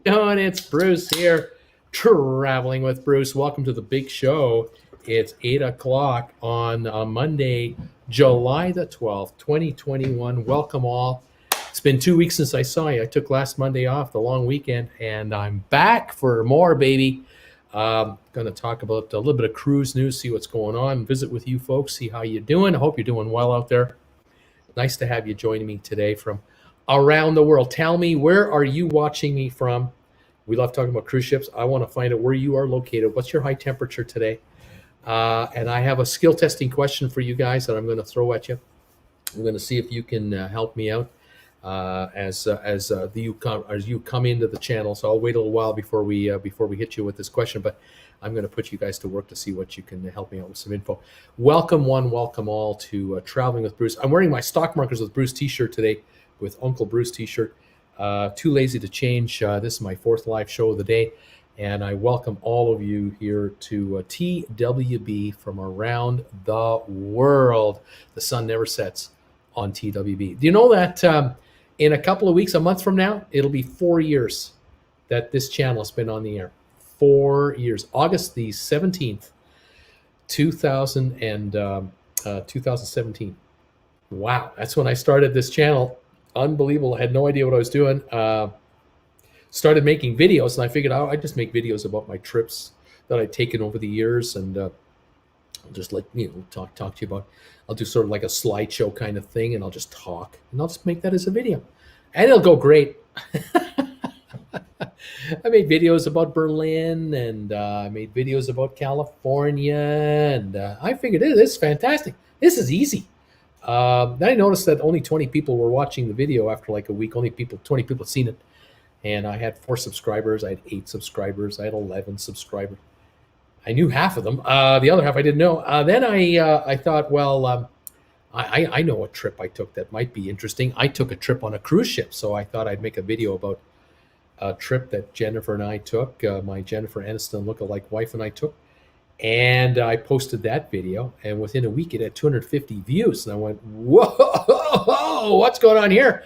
doing? It's Bruce here, traveling with Bruce. Welcome to the big show. It's 8 o'clock on Monday, July the 12th, 2021. Welcome all. It's been 2 weeks since I saw you. I took last Monday off, the long weekend, and I'm back for more, baby. Going to talk about a little bit of cruise news, see what's going on, visit with you folks, see how you're doing. I hope you're doing well out there. Nice to have you joining me today from around the world. Tell me, where are you watching me from? We love talking about cruise ships. I want to find out where you are located. What's your high temperature today? And I have a skill testing question for you guys that I'm going to throw at you. I'm going to see if you can help me out as you come into the channel. So I'll wait a little while before we hit you with this question, but I'm going to put you guys to work to see what you can help me out with some info. Welcome one, welcome all to Traveling with Bruce. I'm wearing my Stock Markers with Bruce t-shirt today with Uncle Bruce t-shirt. Too lazy to change. This is my fourth live show of the day, and I welcome all of you here to TWB from around the world. The sun never sets on TWB. Do you know that in a couple of weeks, a month from now, it'll be 4 years that this channel has been on the air? 4 years. August the 17th, 2017. Wow, that's when I started this channel. Unbelievable. I had no idea what I was doing. Started making videos, and I figured I'd just make videos about my trips that I'd taken over the years, and I'll just talk to you about. I'll do sort of like a slideshow kind of thing, and I'll just talk, and I'll just make that as a video, and it'll go great. I made videos about Berlin, and I made videos about California, and I figured this is fantastic. This is easy. Then I noticed that only 20 people were watching the video after like a week. 20 people had seen it, and I had 4 subscribers. I had 8 subscribers. I had 11 subscribers. I knew half of them. The other half I didn't know. Then I thought, well, I know a trip I took that might be interesting. I took a trip on a cruise ship, so I thought I'd make a video about a trip that Jennifer and I took, my Jennifer Aniston lookalike wife and I took. And I posted that video, and within a week it had 250 views. And I went, whoa, what's going on here?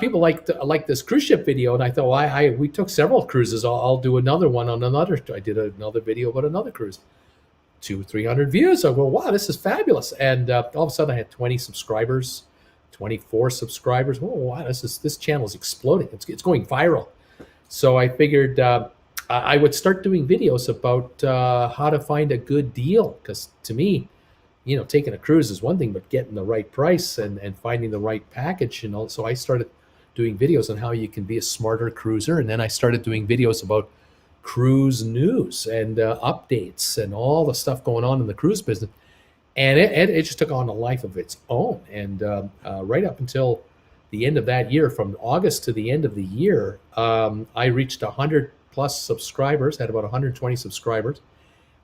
People like this cruise ship video, and I thought, well, we took several cruises. I'll do another one on another. I did another video about another cruise. 200-300 views. I go, wow, this is fabulous. And all of a sudden I had 20 subscribers, 24 subscribers. Oh, wow, this channel is exploding. It's going viral. So I figured I would start doing videos about how to find a good deal, because to me, taking a cruise is one thing, but getting the right price and finding the right package. So I started doing videos on how you can be a smarter cruiser, and then I started doing videos about cruise news and updates and all the stuff going on in the cruise business. And it just took on a life of its own. And right up until the end of that year, from August to the end of the year, I reached 100 plus subscribers, had about 120 subscribers. I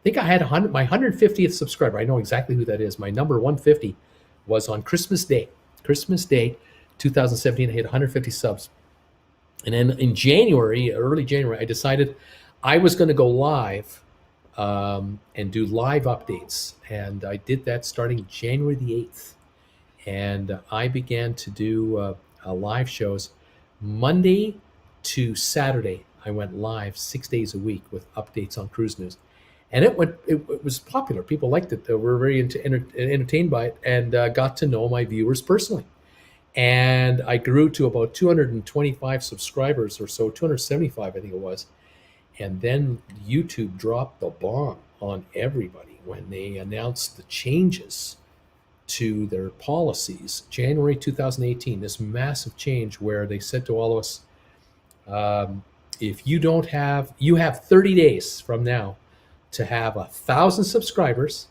think I had my 150th subscriber. I know exactly who that is. My number 150 was on Christmas Day. Christmas Day, 2017, I hit 150 subs. And then in January, early January, I decided I was going to go live and do live updates. And I did that starting January the 8th. And I began to do live shows Monday to Saturday. I went live 6 days a week with updates on cruise news, and it was popular. People liked it. They were very entertained by it, and got to know my viewers personally. And I grew to about 225 subscribers or so, 275 I think it was. And then YouTube dropped the bomb on everybody when they announced the changes to their policies. January 2018, this massive change where they said to all of us, if you have 30 days from now to have 1,000 subscribers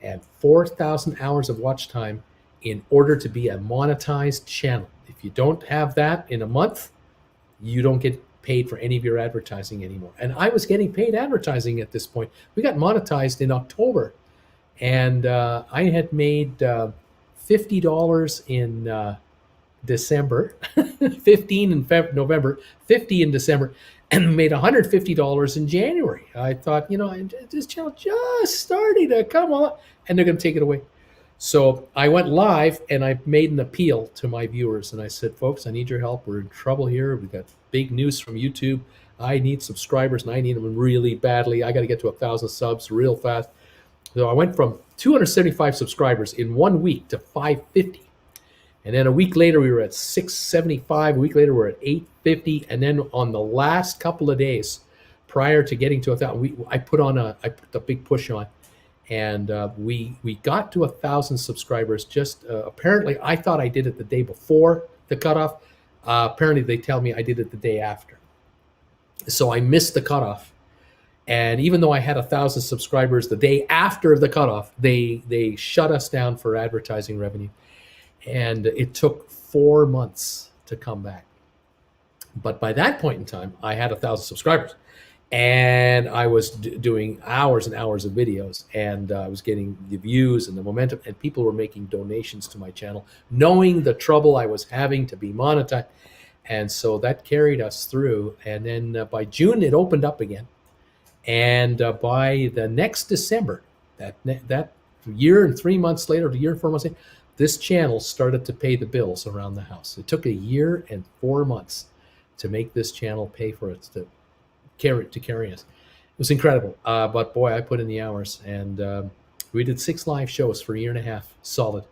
and 4,000 hours of watch time in order to be a monetized channel. If you don't have that in a month, you don't get paid for any of your advertising anymore. And I was getting paid advertising at this point. We got monetized in October, and I had made $50 in December, 15 in November, 50 in December, and made $150 in January. I thought, this channel just starting to come on, and they're going to take it away. So I went live and I made an appeal to my viewers. And I said, folks, I need your help. We're in trouble here. We've got big news from YouTube. I need subscribers and I need them really badly. I got to get to 1,000 subs real fast. So I went from 275 subscribers in 1 week to 550. And then a week later, we were at 675. A week later, we're at 850. And then on the last couple of days prior to getting to 1,000, I put a big push on. And we got to 1,000 subscribers. Just apparently, I thought I did it the day before the cutoff. Apparently, they tell me I did it the day after. So I missed the cutoff. And even though I had 1,000 subscribers the day after the cutoff, they shut us down for advertising revenue. And it took 4 months to come back. But by that point in time, I had 1,000 subscribers. And I was doing hours and hours of videos, and I was getting the views and the momentum, and people were making donations to my channel, knowing the trouble I was having to be monetized. And so that carried us through. And then by June, it opened up again. And by the next December, that year and 3 months later, a year and 4 months later, this channel started to pay the bills around the house. It took a year and 4 months to make this channel pay for it, to carry us. It was incredible. But boy, I put in the hours, and we did 6 live shows for a year and a half, solid.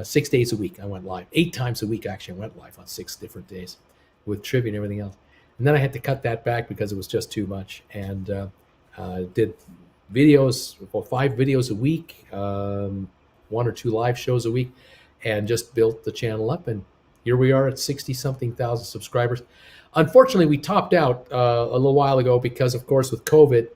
6 days a week I went live. 8 times a week actually I went live on 6 different days with trivia and everything else. And then I had to cut that back because it was just too much. And did videos, about 5 videos a week, 1 or 2 live shows a week, and just built the channel up. And here we are at 60-something thousand subscribers. Unfortunately, we topped out a little while ago because, of course, with COVID,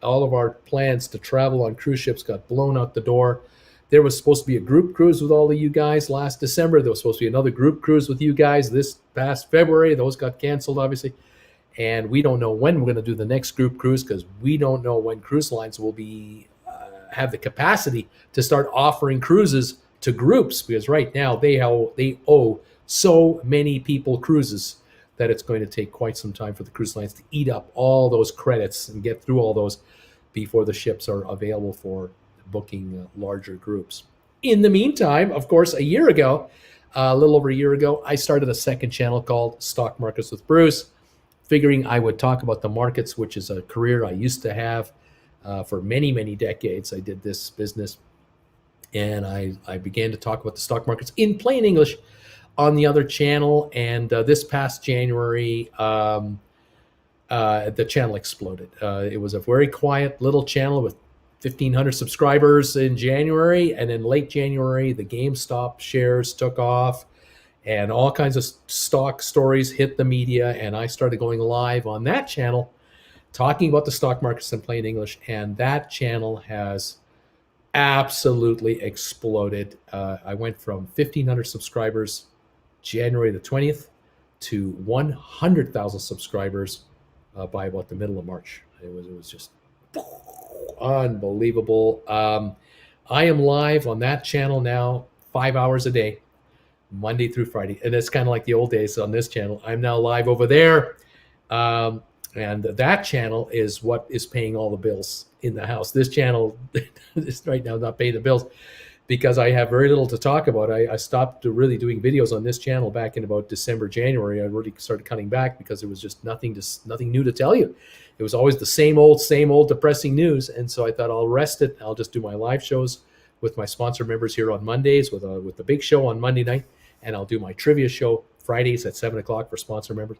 all of our plans to travel on cruise ships got blown out the door. There was supposed to be a group cruise with all of you guys last December. There was supposed to be another group cruise with you guys this past February. Those got canceled, obviously. And we don't know when we're going to do the next group cruise, because we don't know when cruise lines will be have the capacity to start offering cruises to groups, because right now they owe so many people cruises that it's going to take quite some time for the cruise lines to eat up all those credits and get through all those before the ships are available for booking larger groups. In the meantime, of course, a little over a year ago, I started a second channel called Stock Markets with Bruce, figuring I would talk about the markets, which is a career I used to have for many, many decades. I did this business, and I began to talk about the stock markets in plain English on the other channel. And this past January, the channel exploded. It was a very quiet little channel with 1,500 subscribers in January, and in late January, the GameStop shares took off, and all kinds of stock stories hit the media, and I started going live on that channel, talking about the stock markets in plain English, and that channel has absolutely exploded. I went from 1,500 subscribers January the 20th to 100,000 subscribers by about the middle of March. It was just unbelievable. I am live on that channel now 5 hours a day, Monday through Friday. And it's kind of like the old days on this channel. I'm now live over there. And that channel is what is paying all the bills in the house. This channel is right now not paying the bills because I have very little to talk about. I stopped really doing videos on this channel back in about December, January. I really started cutting back because there was just nothing new to tell you. It was always the same old depressing news. And so I thought I'll rest it. I'll just do my live shows with my sponsor members here on Mondays, with the big show on Monday night. And I'll do my trivia show Fridays at 7 o'clock for sponsor members.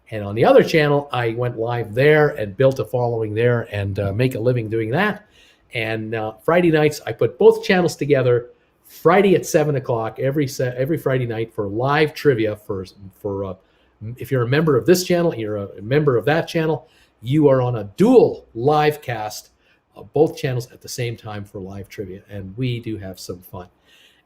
And on the other channel, I went live there and built a following there and make a living doing that. And Friday nights, I put both channels together. Friday at 7 o'clock every Friday night for live trivia. For if you're a member of this channel, you're a member of that channel, you are on a dual live cast of both channels at the same time for live trivia. And we do have some fun.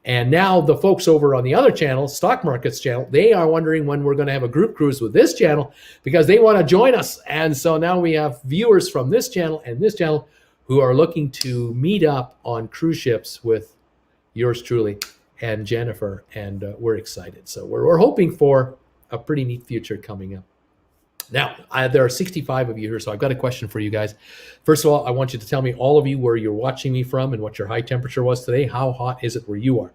And now the folks over on the other channel, Stock Markets channel, they are wondering when we're going to have a group cruise with this channel because they want to join us. And so now we have viewers from this channel and this channel who are looking to meet up on cruise ships with yours truly and Jennifer. And we're excited. So we're hoping for a pretty neat future coming up. Now, there are 65 of you here, so I've got a question for you guys. First of all, I want you to tell me, all of you, where you're watching me from and what your high temperature was today. How hot is it where you are?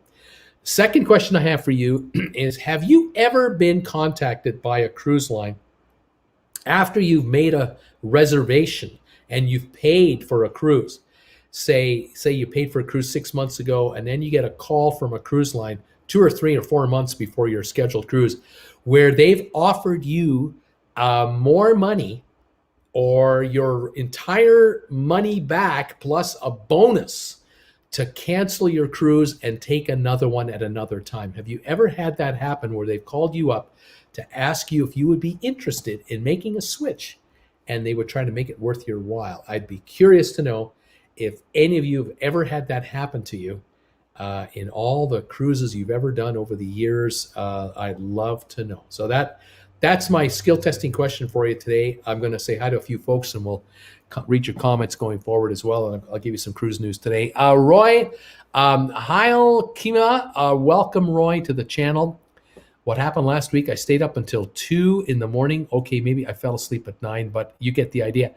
Second question I have for you is, have you ever been contacted by a cruise line after you've made a reservation and you've paid for a cruise? Say you paid for a cruise 6 months ago, and then you get a call from a cruise line 2 or 3 or 4 months before your scheduled cruise, where they've offered you more money or your entire money back plus a bonus to cancel your cruise and take another one at another time. Have you ever had that happen, where they've called you up to ask you if you would be interested in making a switch, and they would try to make it worth your while? I'd be curious to know if any of you have ever had that happen to you in all the cruises you've ever done over the years. I'd love to know. So that's my skill testing question for you today. I'm going to say hi to a few folks, and we'll read your comments going forward as well. And I'll give you some cruise news today. Roy, Heil Kima, welcome, Roy, to the channel. What happened last week? I stayed up until 2 in the morning. Okay, maybe I fell asleep at 9, but you get the idea.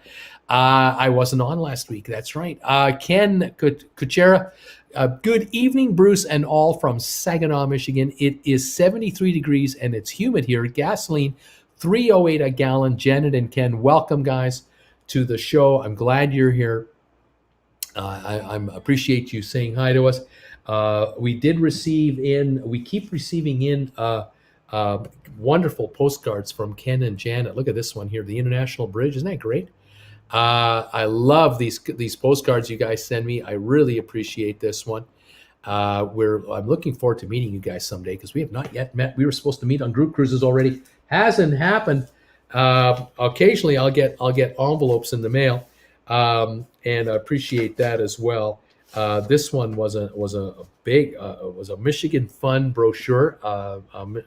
I wasn't on last week. That's right. Ken Kuchera, good evening, Bruce, and all from Saginaw, Michigan. It is 73 degrees and it's humid here. Gasoline, $3.08 a gallon. Janet and Ken, welcome, guys, to the show. I'm glad you're here. I appreciate you saying hi to us. We keep receiving in wonderful postcards from Ken and Janet. Look at this one here, the International Bridge. Isn't that great? I love these postcards you guys send me. I really appreciate this one. I'm looking forward to meeting you guys someday, because we have not yet met. We were supposed to meet on group cruises already. Hasn't happened. Occasionally I'll get envelopes in the mail, and I appreciate that as well. This one was a Michigan Fun brochure,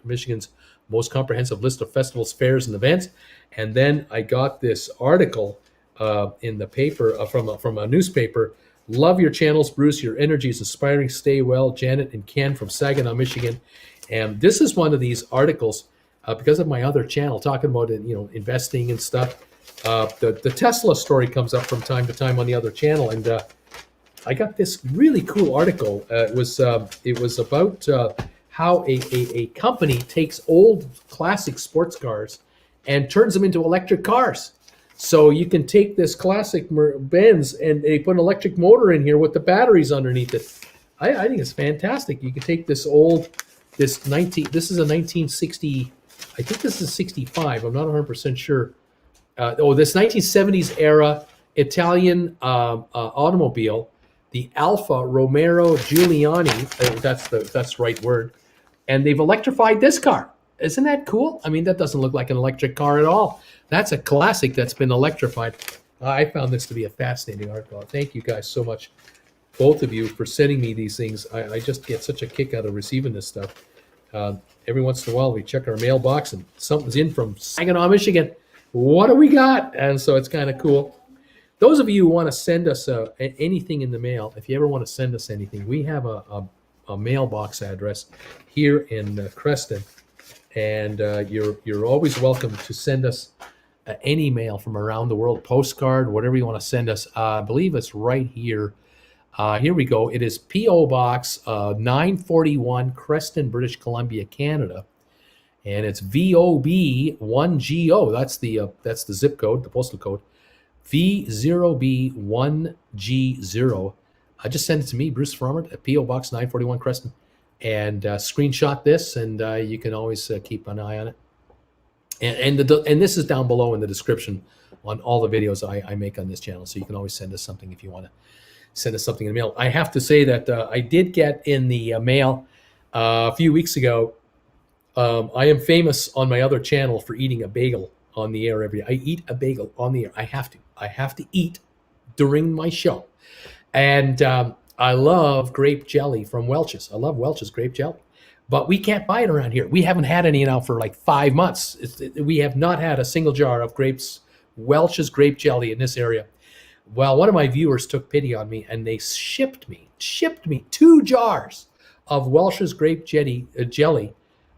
Michigan's most comprehensive list of festivals, fairs, and events. And then I got this article in the paper from a newspaper. Love your channels, Bruce. Your energy is inspiring. Stay well, Janet and Ken from Saginaw, Michigan. And this is one of these articles because of my other channel talking about investing and stuff. The Tesla story comes up from time to time on the other channel, and I got this really cool article. It was about how a company takes old classic sports cars and turns them into electric cars. So you can take this classic Benz and they put an electric motor in here with the batteries underneath it. I think it's fantastic. You can take this is a 1960, I think this is 65. I'm not 100% sure. This 1970s era Italian automobile, the Alfa Romeo Giuliani, that's the right word, and they've electrified this car. Isn't that cool? I mean, that doesn't look like an electric car at all. That's a classic that's been electrified. I found this to be a fascinating article. Thank you guys so much, both of you, for sending me these things. I just get such a kick out of receiving this stuff. Every once in a while, we check our mailbox and something's in from Saginaw, Michigan. What do we got? And so it's kind of cool. Those of you who want to send us anything in the mail, if you ever want to send us anything, we have a mailbox address here in Creston, and you're always welcome to send us any mail from around the world, postcard, whatever you want to send us. I believe it's right here. Here we go. It is P.O. Box 941, Creston, British Columbia, Canada, and it's VOB1GO. That's the zip code, the postal code. V0B1G0. Just send it to me, Bruce Frommert, at P.O. Box 941, Creston, and screenshot this, and you can always keep an eye on it. And this is down below in the description on all the videos I make on this channel, so you can always send us something if you want to send us something in the mail. I have to say that I did get in the mail a few weeks ago. I am famous on my other channel for eating a bagel on the air every day. I eat a bagel on the air. I have to eat during my show. And I love grape jelly from Welch's. I love Welch's grape jelly. But we can't buy it around here. We haven't had any now for like 5 months. We have not had a single jar of Welch's grape jelly in this area. Well, one of my viewers took pity on me, and they shipped me 2 jars of Welch's grape jelly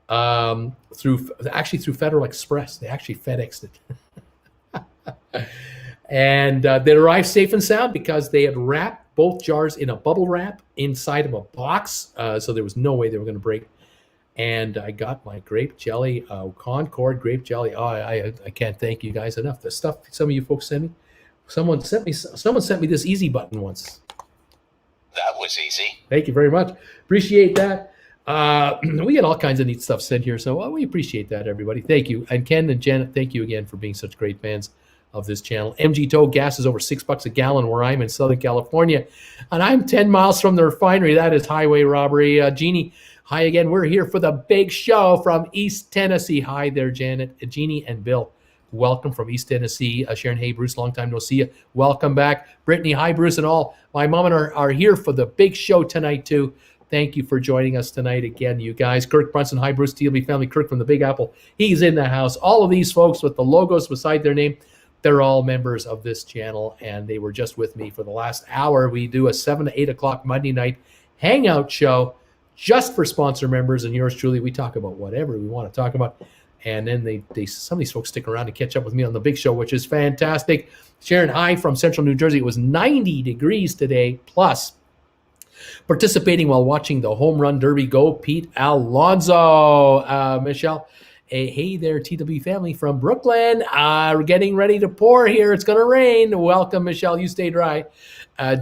through Federal Express. They actually FedExed it. And they arrived safe and sound because they had wrapped both jars in a bubble wrap inside of a box. So there was no way they were going to break. And I got my grape jelly, Concord grape jelly. Oh, I can't thank you guys enough. The stuff some of you folks sent me. Someone sent me this easy button once. That was easy. Thank you very much. Appreciate that. We get all kinds of neat stuff sent here, so we appreciate that, everybody. Thank you. And Ken and Janet, thank you again for being such great fans of this channel. MG Tow gas is over $6 a gallon where I'm in Southern California, and I'm 10 miles from the refinery. That is highway robbery. Jeannie, hi again. We're here for the big show from East Tennessee. Hi there, Janet, Jeannie, and Bill. Welcome from East Tennessee. Sharon, hey, Bruce, long time no see you. Welcome back. Brittany, hi, Bruce, and all. My mom and are here for the big show tonight, too. Thank you for joining us tonight again, you guys. Kirk Brunson, hi, Bruce, TLB family. Kirk from the Big Apple. He's in the house. All of these folks with the logos beside their name, they're all members of this channel, and they were just with me for the last hour. We do a 7 to 8 o'clock Monday night hangout show just for sponsor members and yours truly. We talk about whatever we want to talk about. And then some of these folks stick around and catch up with me on the big show, which is fantastic. Sharon, hi from Central New Jersey. It was 90 degrees today, plus participating while watching the Home Run Derby. Go, Pete Alonso. Michelle, hey there, TWB family from Brooklyn. We're getting ready to pour here. It's going to rain. Welcome, Michelle. You stay dry.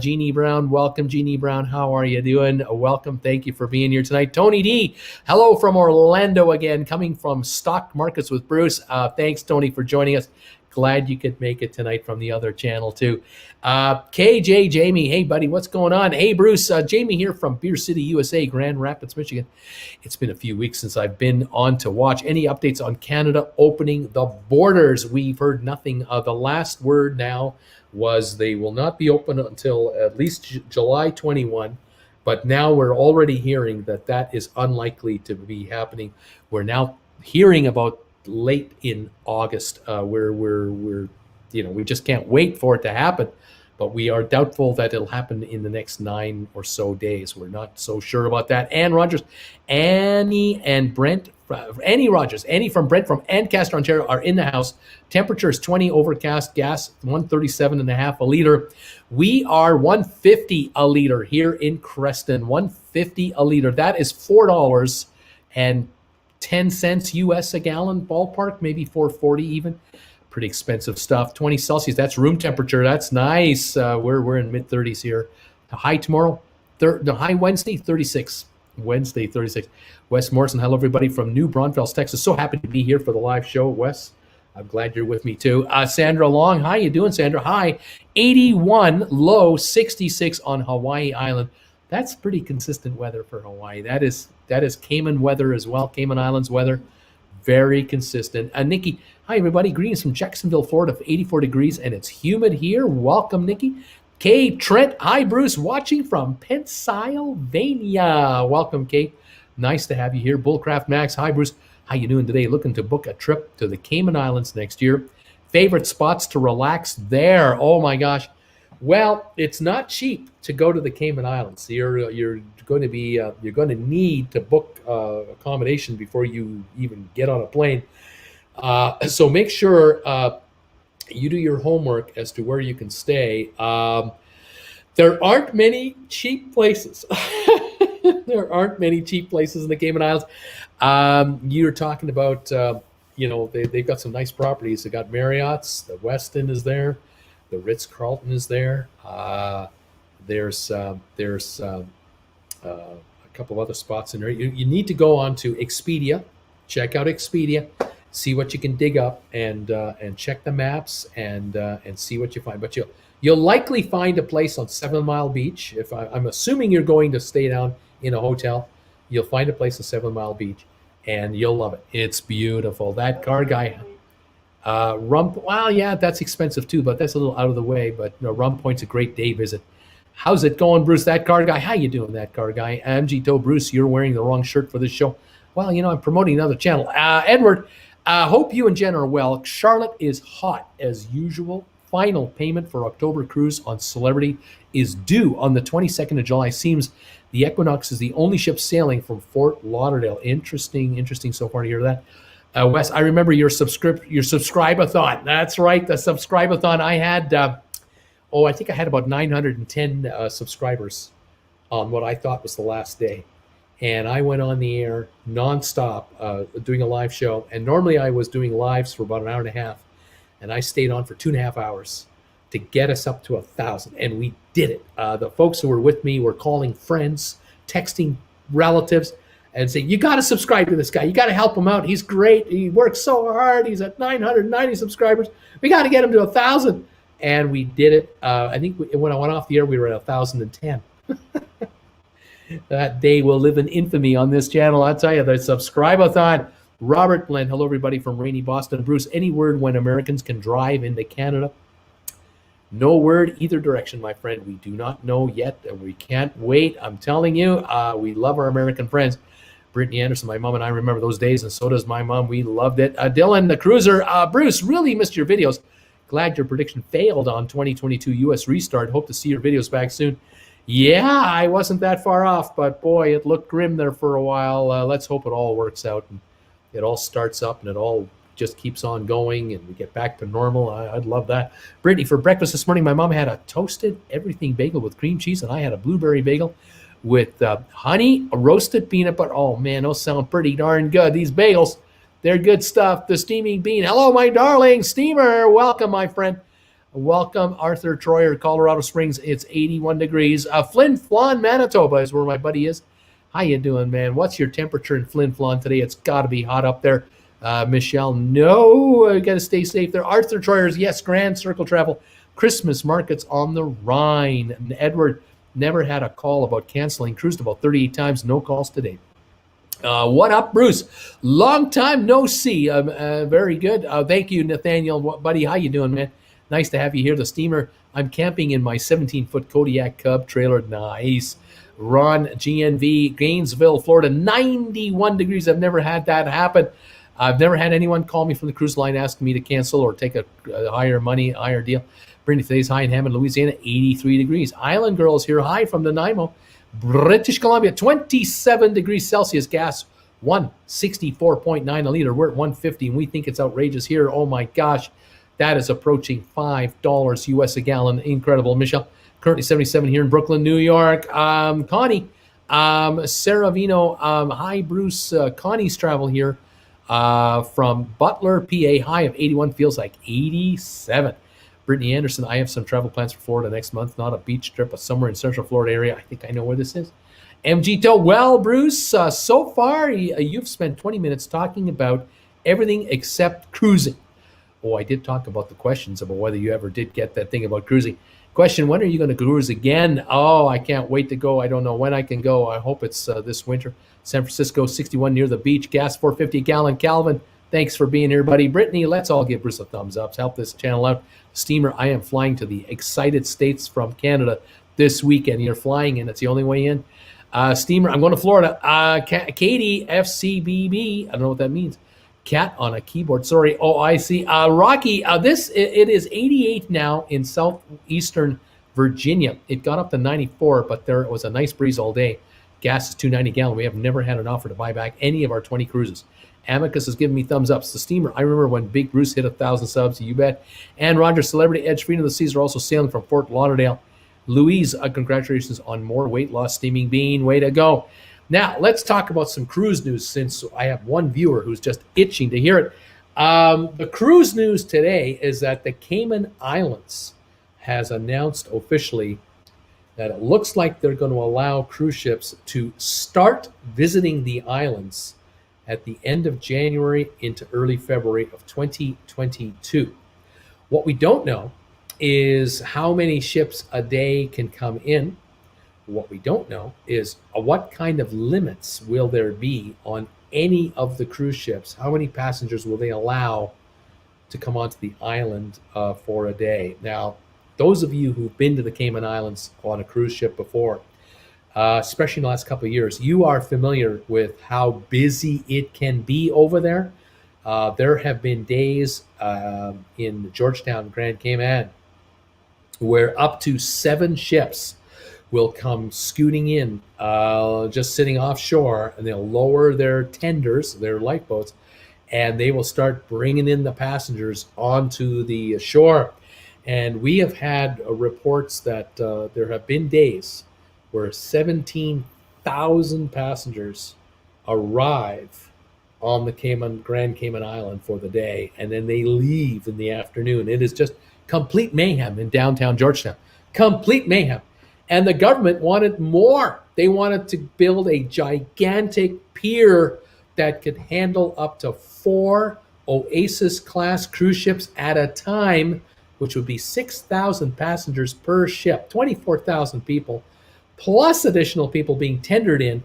Jeannie Brown, welcome, Jeannie Brown. How are you doing? Welcome. Thank you for being here tonight. Tony D, hello from Orlando again, coming from Stock Markets with Bruce. Thanks, Tony, for joining us. Glad you could make it tonight from the other channel, too. KJ Jamie, hey, buddy, what's going on? Hey, Bruce, Jamie here from Beer City, USA, Grand Rapids, Michigan. It's been a few weeks since I've been on to watch. Any updates on Canada opening the borders? We've heard nothing. The last word now was they will not be open until at least July 21. But now we're already hearing that is unlikely to be happening. We're now hearing about late in August, where we just can't wait for it to happen. But we are doubtful that it'll happen in the next 9 or so days. We're not so sure about that. Annie Rogers, Annie from Brent from Ancaster, Ontario are in the house. Temperature is 20, overcast, gas 137.5 a liter. We are 150 a liter here in Creston. 150 a liter. That is $4.10 US a gallon, ballpark, maybe $4.40 even. Pretty expensive stuff. 20 Celsius, that's room temperature. That's nice. We're in mid 30s here. The high tomorrow, the high Wednesday, 36. Wednesday, 36. Wes Morrison, hello everybody from New Braunfels, Texas. So happy to be here for the live show, Wes. I'm glad you're with me too. Sandra Long, how you doing, Sandra? Hi. 81, low 66 on Hawaii Island. That's pretty consistent weather for Hawaii. That is Cayman weather as well. Cayman Islands weather, very consistent. Nikki, hi everybody. Greetings from Jacksonville, Florida, 84 degrees, and it's humid here. Welcome, Nikki. Kate Trent, hi Bruce, watching from Pennsylvania. Welcome, Kate. Nice to have you here. Bullcraft Max, hi Bruce. How you doing today? Looking to book a trip to the Cayman Islands next year. Favorite spots to relax there? Oh my gosh. Well, it's not cheap to go to the Cayman Islands. You're going to need to book accommodation before you even get on a plane. So make sure you do your homework as to where you can stay. There aren't many cheap places. There aren't many cheap places in the Cayman Islands. You're talking about, they've got some nice properties. They got Marriott's, the Westin is there, the Ritz-Carlton is there. There's a couple of other spots in there. You need to go on to Expedia, check out Expedia, see what you can dig up, and check the maps and see what you find. But you'll likely find a place on 7 Mile Beach. If I'm assuming you're going to stay down in a hotel, you'll find a place on 7 Mile Beach, and you'll love it. It's beautiful. That car guy, well, yeah, that's expensive too, but that's a little out of the way. But Rum Point's a great day visit. How's it going, Bruce? That car guy, how you doing, that car guy? MG Toe Bruce, you're wearing the wrong shirt for this show. Well, I'm promoting another channel. Edward, hope you and Jen are well. Charlotte is hot as usual. final payment for October cruise on Celebrity is due on the 22nd of July. Seems the Equinox is the only ship sailing from Fort Lauderdale. Interesting so far to hear that. Wes, I remember your subscribe-a-thon. That's right, the subscribe-a-thon. I had, I think I had about 910 subscribers on what I thought was the last day. And I went on the air nonstop doing a live show. And normally I was doing lives for about an hour and a half. And I stayed on for 2.5 hours to get us up to 1,000. And we did it. The folks who were with me were calling friends, texting relatives, and saying, you got to subscribe to this guy. You got to help him out. He's great. He works so hard. He's at 990 subscribers. We got to get him to 1,000. And we did it. I think when I went off the air, we were at 1,010. That day will live in infamy on this channel. I'll tell you, the subscribe-a-thon. Robert Glenn, hello everybody from rainy Boston. Bruce, any word when Americans can drive into Canada? No word either direction, my friend. We do not know yet, and we can't wait. I'm telling you, we love our American friends. Brittany Anderson, my mom and I remember those days, and so does my mom. We loved it. Dylan, the cruiser. Bruce, really missed your videos. Glad your prediction failed on 2022 U.S. restart. Hope to see your videos back soon. Yeah, I wasn't that far off, but boy, it looked grim there for a while. Let's hope it all works out and it all starts up and it all just keeps on going and we get back to normal. I'd love that. Brittany, for breakfast this morning, my mom had a toasted everything bagel with cream cheese, and I had a blueberry bagel with honey, a roasted peanut butter. Oh, man, those sound pretty darn good. These bagels, they're good stuff. The steaming bean. Hello, my darling steamer. Welcome, my friend. Welcome, Arthur Troyer, Colorado Springs. It's 81 degrees. Flin Flon, Manitoba is where my buddy is. How you doing, man? What's your temperature in Flin Flon today? It's got to be hot up there. Michelle, no, got to stay safe there. Arthur Troyer's, yes, Grand Circle Travel. Christmas markets on the Rhine. And Edward, never had a call about canceling. Cruised about 38 times, no calls today. What up, Bruce? Long time no see. Very good. Thank you, Nathaniel. Buddy, how you doing, man? Nice to have you here. The steamer. I'm camping in my 17-foot Kodiak Cub trailer. Nice. Ron, GNV, Gainesville, Florida, 91 degrees. I've never had that happen. I've never had anyone call me from the cruise line asking me to cancel or take a higher deal. Brittany, today's high in Hammond, Louisiana, 83 degrees. Island Girls here, high from Nanaimo, British Columbia, 27 degrees Celsius. Gas, 164.9 a liter. We're at 150, and we think it's outrageous here. Oh, my gosh. That is approaching $5 US a gallon. Incredible. Michelle, currently 77 here in Brooklyn, New York. Connie, Sarah Vino, hi, Bruce. Connie's travel here from Butler, PA. High of 81, feels like 87. Brittany Anderson, I have some travel plans for Florida next month. Not a beach trip, but somewhere in Central Florida area. I think I know where this is. MG Toe, well, Bruce, so far you've spent 20 minutes talking about everything except cruising. Oh, I did talk about the questions about whether you ever did get that thing about cruising. Question, when are you going to cruise again? Oh, I can't wait to go. I don't know when I can go. I hope it's this winter. San Francisco, 61 near the beach. Gas, 450 a gallon. Calvin, thanks for being here, buddy. Brittany, let's all give Bruce a thumbs up. Help this channel out. Steamer, I am flying to the excited states from Canada this weekend. You're flying in. It's the only way in. Steamer, I'm going to Florida. Katie, FCBB. I don't know what that means. Cat on a keyboard. Sorry. Oh, I see. Rocky, it is 88 now in southeastern Virginia. It got up to 94, but there was a nice breeze all day. Gas is $2.90 a gallon. We have never had an offer to buy back any of our 20 cruises. Amicus has given me thumbs up. It's the steamer. I remember when Big Bruce hit 1,000 subs. You bet. And Roger, Celebrity Edge, Freedom of the Seas are also sailing from Fort Lauderdale. Louise, congratulations on more weight loss, steaming bean. Way to go. Now, let's talk about some cruise news since I have one viewer who's just itching to hear it. The cruise news today is that the Cayman Islands has announced officially that it looks like they're going to allow cruise ships to start visiting the islands at the end of January into early February of 2022. What we don't know is how many ships a day can come in. What we don't know is what kind of limits will there be on any of the cruise ships? How many passengers will they allow to come onto the island for a day? Now, those of you who've been to the Cayman Islands on a cruise ship before, especially in the last couple of years, you are familiar with how busy it can be over there. There have been days in Georgetown, Grand Cayman, where up to 7 ships will come scooting in, just sitting offshore, and they'll lower their tenders, their lifeboats, and they will start bringing in the passengers onto the shore. And we have had reports that there have been days where 17,000 passengers arrive on the Grand Cayman Island for the day, and then they leave in the afternoon. It is just complete mayhem in downtown Georgetown. Complete mayhem. And the government wanted more. They wanted to build a gigantic pier that could handle up to 4 Oasis-class cruise ships at a time, which would be 6,000 passengers per ship, 24,000 people, plus additional people being tendered in.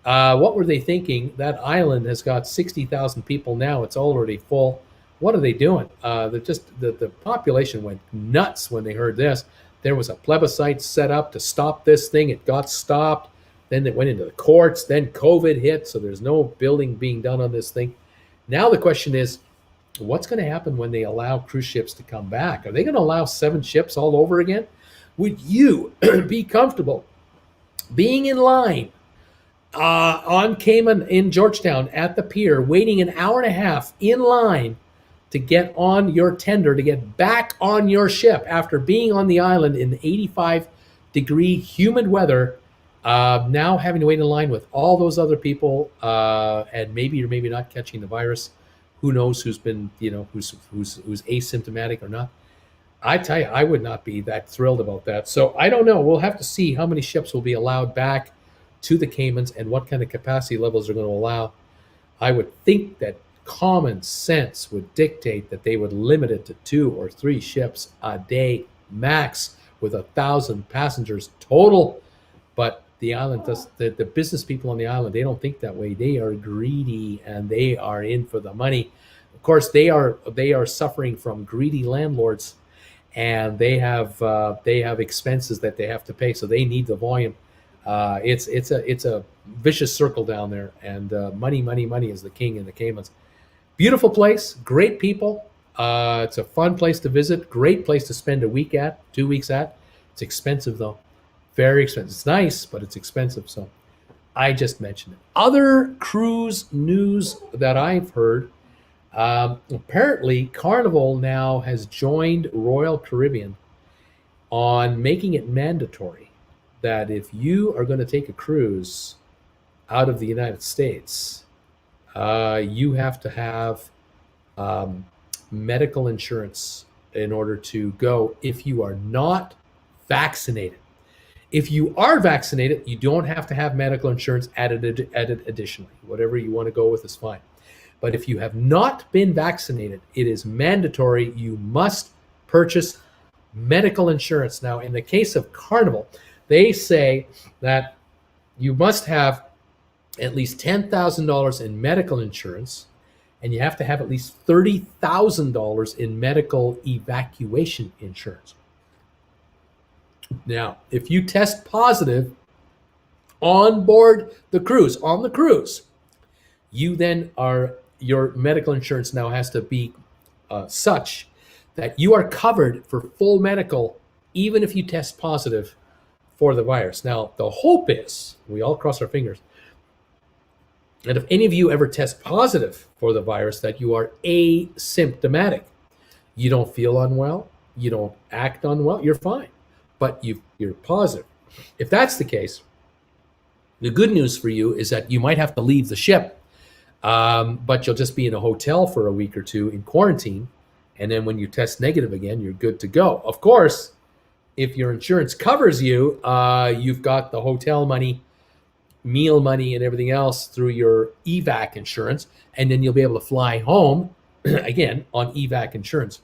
What were they thinking? That island has got 60,000 people now. It's already full. What are they doing? The population went nuts when they heard this. There was a plebiscite set up to stop this thing. It got stopped. Then it went into the courts. Then COVID hit, so there's no building being done on this thing. Now the question is, what's going to happen when they allow cruise ships to come back? Are they going to allow 7 ships all over again? Would you be comfortable being in line on Cayman in Georgetown at the pier, waiting an hour and a half in line to get on your tender, to get back on your ship after being on the island in 85-degree humid weather, now having to wait in line with all those other people, and maybe or maybe not catching the virus? Who knows who's been, who's asymptomatic or not? I tell you, I would not be that thrilled about that. So I don't know. We'll have to see how many ships will be allowed back to the Caymans and what kind of capacity levels they're going to allow. I would think that common sense would dictate that they would limit it to 2 or 3 ships a day max, with 1,000 passengers total. But the island does, the business people on the island, they don't think that way. They are greedy and they are in for the money. Of course, they are suffering from greedy landlords, and they have expenses that they have to pay, so they need the volume. It's a vicious circle down there, and money is the king in the Caymans. Beautiful place, great people. It's a fun place to visit, great place to spend a week at, 2 weeks at. It's expensive though, very expensive. It's nice, but it's expensive. So I just mentioned it. Other cruise news that I've heard, apparently Carnival now has joined Royal Caribbean on making it mandatory that if you are going to take a cruise out of the United States, you have to have medical insurance in order to go if you are not vaccinated. If you are vaccinated, you don't have to have medical insurance added additionally. Whatever you want to go with is fine. But if you have not been vaccinated, it is mandatory. You must purchase medical insurance. Now, in the case of Carnival, they say that you must have at least $10,000 in medical insurance, and you have to have at least $30,000 in medical evacuation insurance. Now, if you test positive on board the cruise, you then your medical insurance now has to be such that you are covered for full medical, even if you test positive for the virus. Now, the hope is, we all cross our fingers, and if any of you ever test positive for the virus, that you are asymptomatic. You don't feel unwell, you don't act unwell, you're fine, but you're positive. If that's the case, the good news for you is that you might have to leave the ship, but you'll just be in a hotel for a week or 2 in quarantine, and then when you test negative again, you're good to go. Of course, if your insurance covers you, you've got the hotel money, meal money, and everything else through your evac insurance, and then you'll be able to fly home again on evac insurance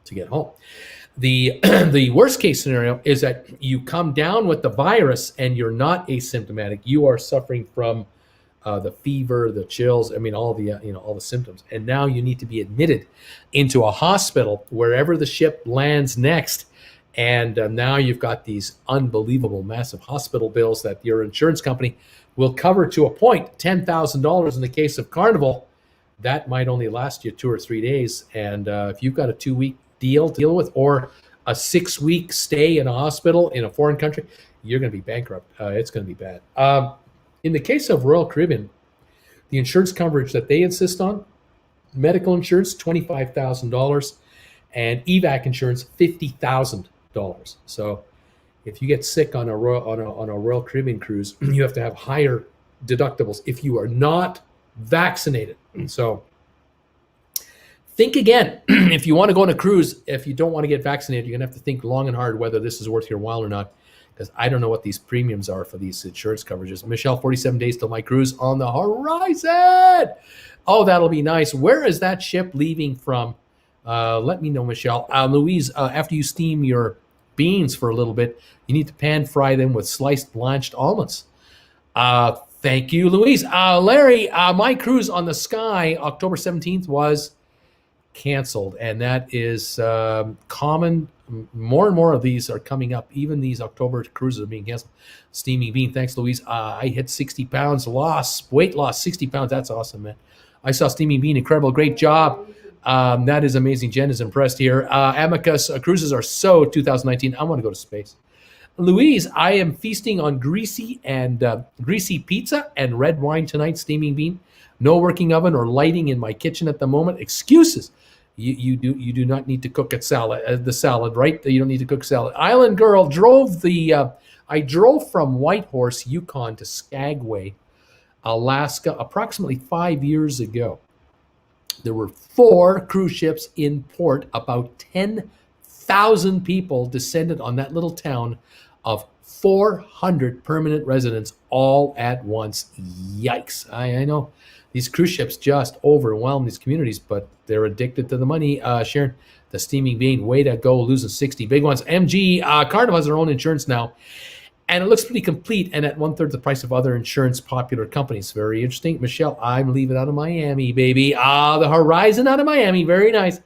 to get home. The worst case scenario is that you come down with the virus and you're not asymptomatic. You are suffering from the fever, the chills, all the symptoms, and now you need to be admitted into a hospital wherever the ship lands next. And now you've got these unbelievable massive hospital bills that your insurance company will cover to a point. $10,000 in the case of Carnival, that might only last you 2 or 3 days. And if you've got a 2-week deal to deal with, or a 6-week stay in a hospital in a foreign country, you're going to be bankrupt. It's going to be bad. In the case of Royal Caribbean, the insurance coverage that they insist on, medical insurance, $25,000, and evac insurance, $50,000. So if you get sick on a Royal Caribbean cruise, you have to have higher deductibles if you are not vaccinated. So think again. If you want to go on a cruise, if you don't want to get vaccinated, you're going to have to think long and hard whether this is worth your while or not, because I don't know what these premiums are for these insurance coverages. Michelle, 47 days till my cruise on the horizon. Oh, that'll be nice. Where is that ship leaving from? Let me know, Michelle. Louise, after you steam your beans for a little bit, you need to pan fry them with sliced blanched almonds. Thank you, Louise. Larry, my cruise on the Sky, October 17th, was canceled, and that is common. More and more of these are coming up. Even these October cruises are being canceled. Steaming bean, thanks, Louise. I hit 60 pounds weight loss, 60 pounds. That's awesome, man. I saw Steaming Bean, incredible, great job. That is amazing. Jen is impressed here. Amicus cruises are so 2019. I want to go to space. Louise, I am feasting on greasy pizza and red wine tonight. Steaming Bean, no working oven or lighting in my kitchen at the moment. Excuses. You do not need to cook the salad, right? You don't need to cook salad. Island Girl I drove from Whitehorse, Yukon to Skagway, Alaska, approximately 5 years ago. There were 4 cruise ships in port. About 10,000 people descended on that little town of 400 permanent residents all at once. Yikes. I know these cruise ships just overwhelm these communities, but they're addicted to the money. Sharon, the Steaming Bean, way to go, losing 60 big ones. MG, Carnival has their own insurance now, and it looks pretty complete and at 1/3 the price of other insurance popular companies. Very interesting. Michelle, I'm leaving out of Miami, baby. The Horizon out of Miami. Very nice.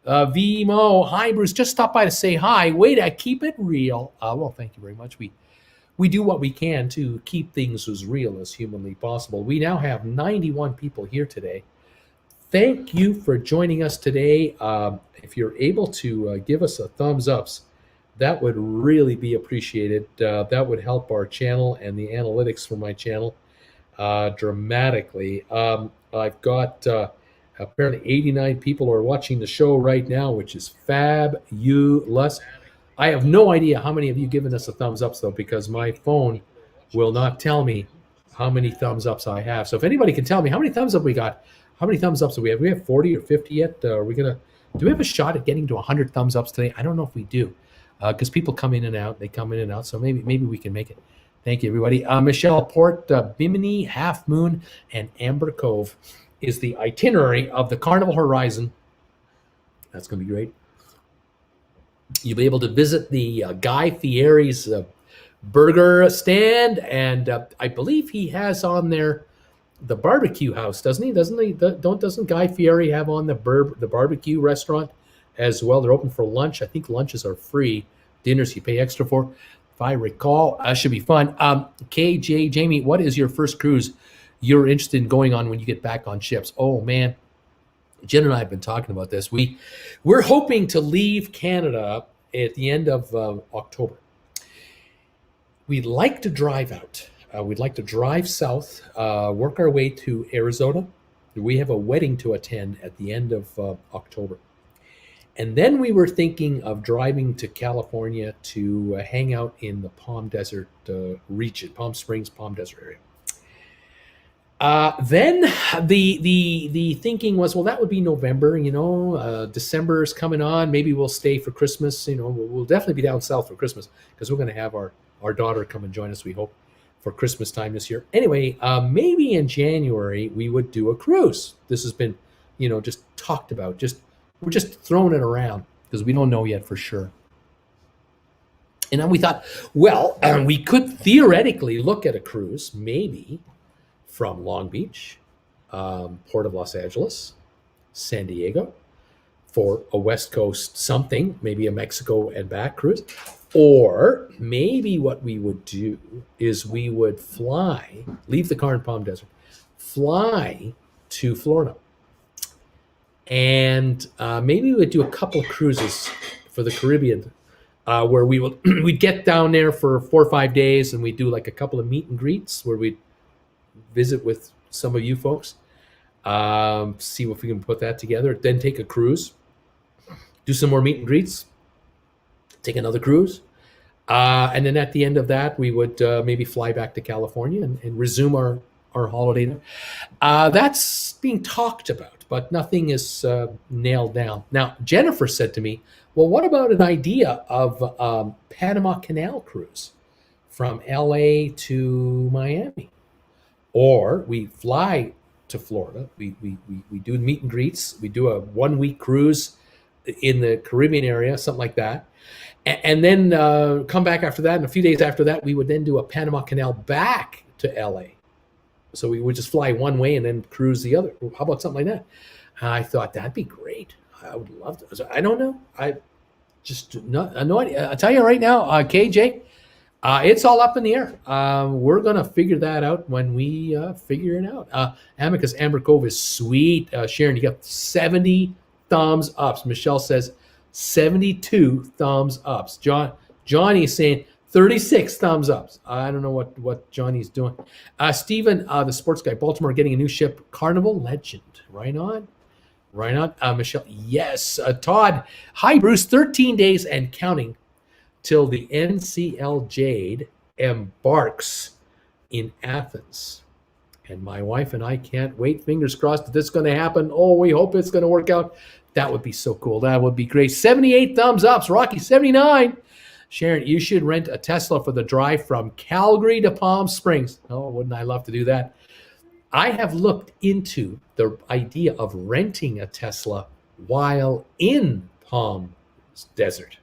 VMO, hi, Bruce. Just stop by to say hi. Way to keep it real. Well, thank you very much. We do what we can to keep things as real as humanly possible. We now have 91 people here today. Thank you for joining us today. If you're able to give us a thumbs ups, that would really be appreciated. That would help our channel and the analytics for my channel dramatically. I've got apparently 89 people are watching the show right now, which is fabulous. I have no idea how many of you given us a thumbs ups, though, because my phone will not tell me how many thumbs ups I have. So if anybody can tell me how many thumbs up we got, how many thumbs ups do we have? We have 40 or 50 yet? Do we have a shot at getting to 100 thumbs ups today? I don't know if we do, because people come in and out. They come in and out. So maybe we can make it. Thank you, everybody. Michelle, Port, Bimini, Half Moon, and Amber Cove is the itinerary of the Carnival Horizon. That's going to be great. You'll be able to visit the Guy Fieri's burger stand, and I believe he has on there the barbecue house, doesn't he? Doesn't Guy Fieri have on the barbecue restaurant as well? They're open for lunch. I think lunches are free. Dinners you pay extra for, if I recall. Should be fun. KJ Jamie, what is your first cruise you're interested in going on when you get back on ships? Oh man, Jen and I have been talking about this. We're hoping to leave Canada at the end of October. We'd like to drive out. We'd like to drive south, work our way to Arizona. We have a wedding to attend at the end of October. And then we were thinking of driving to California to hang out in the Palm Desert region, Palm Springs, Palm Desert area. Then the thinking was, well, that would be November, December is coming on. Maybe we'll stay for Christmas. We'll definitely be down south for Christmas because we're going to have our daughter come and join us, we hope, for Christmas time this year. Anyway, maybe in January we would do a cruise. This has been, just talked about. We're just throwing it around because we don't know yet for sure. And then we thought, well, we could theoretically look at a cruise, maybe, from Long Beach, Port of Los Angeles, San Diego, for a West Coast something, maybe a Mexico and back cruise. Or maybe what we would do is we would leave the car in Palm Desert, fly to Florida. And maybe we would do a couple of cruises for the Caribbean where we'd get down there for 4 or 5 days, and we'd do like a couple of meet and greets where we'd visit with some of you folks, see if we can put that together, then take a cruise, do some more meet and greets, take another cruise, and then at the end of that, we would maybe fly back to California and resume our holiday. That's being talked about, but nothing is nailed down. Now, Jennifer said to me, well, what about an idea of Panama Canal cruise from LA to Miami? Or we fly to Florida, we do meet and greets, we do a 1-week cruise in the Caribbean area, something like that, and then come back after that, and a few days after that, we would then do a Panama Canal back to LA. So we would just fly one way and then cruise the other. How about something like that? I thought that'd be great. I would love to. So I don't know. I just no idea. I'll tell you right now, KJ, it's all up in the air. We're gonna figure that out when we figure it out. Amicus Amber Cove is sweet. Sharon, you got 70 thumbs ups. Michelle says 72 thumbs ups. Johnny is saying 36 thumbs ups. I don't know what Johnny's doing. Stephen, the sports guy, Baltimore getting a new ship, Carnival Legend. Right on. Michelle, yes. Todd, hi Bruce, 13 days and counting till the NCL Jade embarks in Athens. And my wife and I can't wait. Fingers crossed that this is going to happen. Oh, we hope it's going to work out. That would be so cool. That would be great. 78 thumbs ups. Rocky, 79. Sharon, you should rent a Tesla for the drive from Calgary to Palm Springs. Oh, wouldn't I love to do that? I have looked into the idea of renting a Tesla while in Palm Desert,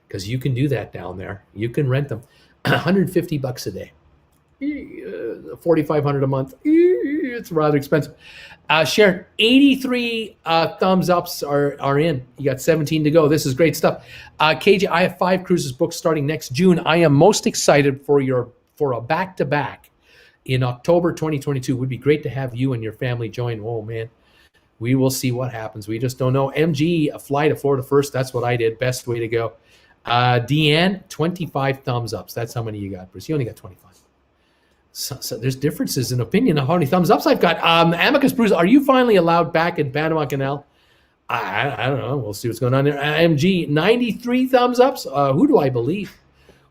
because you can do that down there. You can rent them. $150 a day. $4,500 a month. It's rather expensive. Sharon, 83 thumbs ups are in. You got 17 to go. This is great stuff. KJ, I have 5 cruises booked starting next June. I am most excited for a back-to-back in October 2022. It would be great to have you and your family join. Oh man, we will see what happens. We just don't know. MG, fly to Florida first. That's what I did. Best way to go. Deanne, 25 thumbs ups. That's how many you got, Bruce. You only got 25. So there's differences in opinion of how many thumbs ups I've got. Amicus Bruce, are you finally allowed back in Panama Canal? I don't know. We'll see what's going on there. MG, 93 thumbs ups. Who do I believe?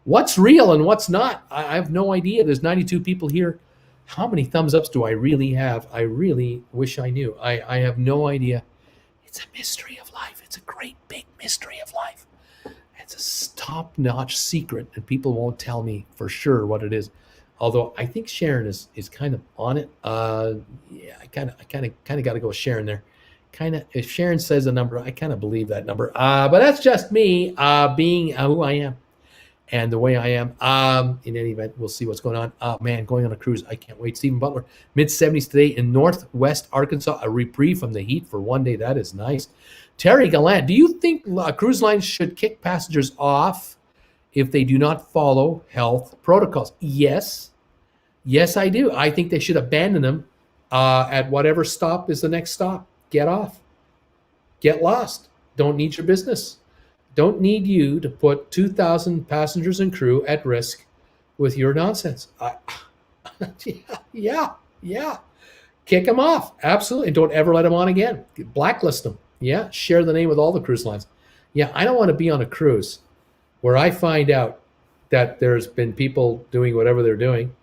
What's real and what's not? I have no idea. There's 92 people here. How many thumbs ups do I really have? I really wish I knew. I have no idea. It's a mystery of life. It's a great big mystery of life. It's a top-notch secret, and people won't tell me for sure what it is. Although I think Sharon is kind of on it. Yeah, I kind of got to go with Sharon there. If Sharon says a number, I kind of believe that number. But that's just me being who I am and the way I am. In any event, we'll see what's going on. Oh man, going on a cruise, I can't wait. Stephen Butler, mid-70s today in Northwest Arkansas. A reprieve from the heat for one day. That is nice. Terry Gallant, do you think cruise lines should kick passengers off if they do not follow health protocols? Yes, I do. I think they should abandon them at whatever stop is the next stop. Get off. Get lost. Don't need your business. Don't need you to put 2,000 passengers and crew at risk with your nonsense. Yeah. Kick them off. Absolutely. Don't ever let them on again. Blacklist them. Yeah. Share the name with all the cruise lines. Yeah. I don't want to be on a cruise where I find out that there's been people doing whatever they're doing,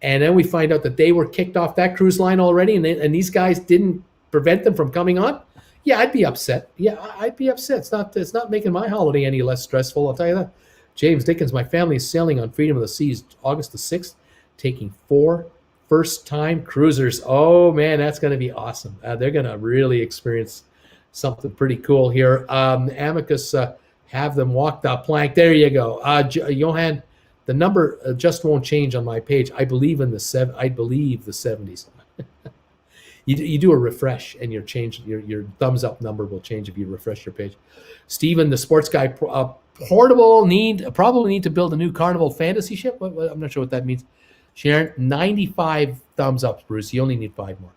and then we find out that they were kicked off that cruise line already, and these guys didn't prevent them from coming on. Yeah, I'd be upset. Yeah, I'd be upset. It's not making my holiday any less stressful, I'll tell you that. James Dickens, my family is sailing on Freedom of the Seas August the 6th, taking 4 first-time cruisers. Oh, man, that's going to be awesome. They're going to really experience something pretty cool here. Amicus, have them walk the plank. There you go. Johan, the number just won't change on my page. I believe the 70s. You do a refresh, and your thumbs up number will change if you refresh your page. Stephen, the sports guy, probably need to build a new Carnival fantasy ship. I'm not sure what that means. Sharon, 95 thumbs up, Bruce. You only need 5 more.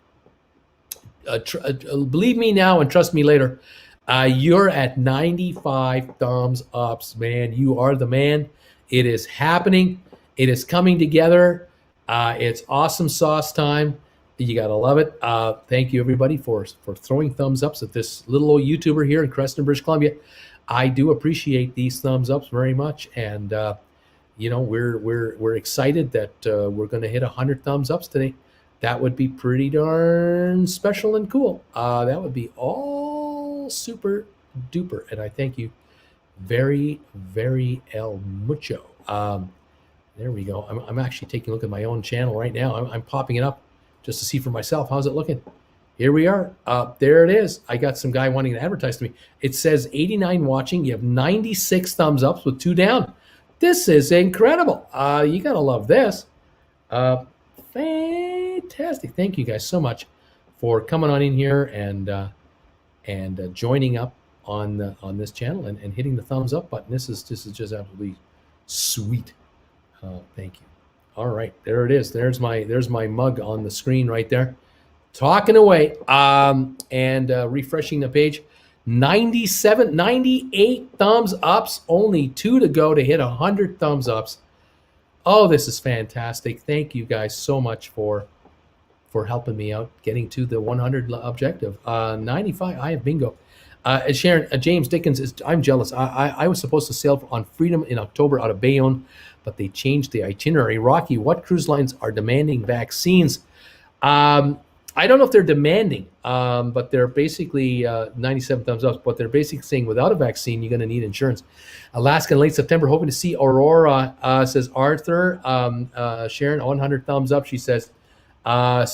Believe me now and trust me later. You're at 95 thumbs ups, man. You are the man. It is happening. It is coming together. It's awesome sauce time. You gotta love it. Thank you everybody for throwing thumbs ups at this little old YouTuber here in Creston, British Columbia. I do appreciate these thumbs ups very much, and we're excited that we're going to hit 100 thumbs ups today. That would be pretty darn special and cool. That would be all super duper, and I thank you very, very el mucho. There we go. I'm actually taking a look at my own channel right now. I'm popping it up just to see for myself. How's it looking? Here we are. There it is. I got some guy wanting to advertise to me. It says 89 watching. You have 96 thumbs ups with 2 down. This is incredible. You got to love this. Fantastic. Thank you guys so much for coming on in here and joining up on this channel and hitting the thumbs up button. This is just absolutely sweet. Thank you. All right, there it is. There's my mug on the screen right there. Talking away and refreshing the page. 97, 98 thumbs ups. Only 2 to go to hit 100 thumbs ups. Oh, this is fantastic. Thank you guys so much for helping me out getting to the 100 objective. 95, I have bingo. Sharon, James Dickens, I'm jealous. I was supposed to sail on Freedom in October out of Bayonne, but they changed the itinerary. Rocky, what cruise lines are demanding vaccines? I don't know if they're demanding, but they're basically 97 thumbs up. But they're basically saying without a vaccine, you're going to need insurance. Alaska in late September, hoping to see Aurora, says Arthur. Sharon, 100 thumbs up. She says, now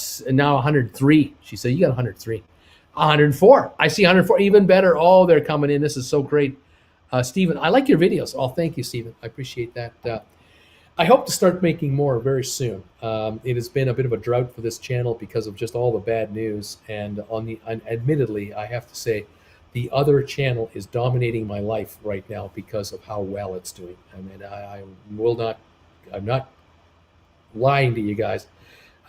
103. She said, you got 103. 104. I see 104. Even better. Oh, they're coming in. This is so great. Stephen, I like your videos. Oh, thank you, Stephen. I appreciate that. I hope to start making more very soon. It has been a bit of a drought for this channel because of just all the bad news. And admittedly, I have to say, the other channel is dominating my life right now because of how well it's doing. I mean, I'm not lying to you guys.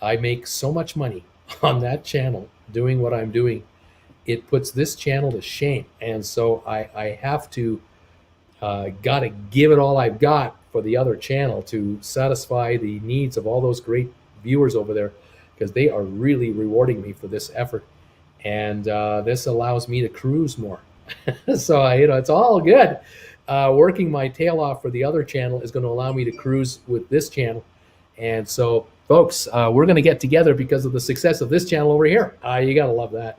I make so much money on that channel doing what I'm doing. It puts this channel to shame. And so I have to, got to give it all I've got for the other channel to satisfy the needs of all those great viewers over there, because they are really rewarding me for this effort. And this allows me to cruise more. So, it's all good. Working my tail off for the other channel is going to allow me to cruise with this channel. And so, folks, we're going to get together because of the success of this channel over here. You got to love that.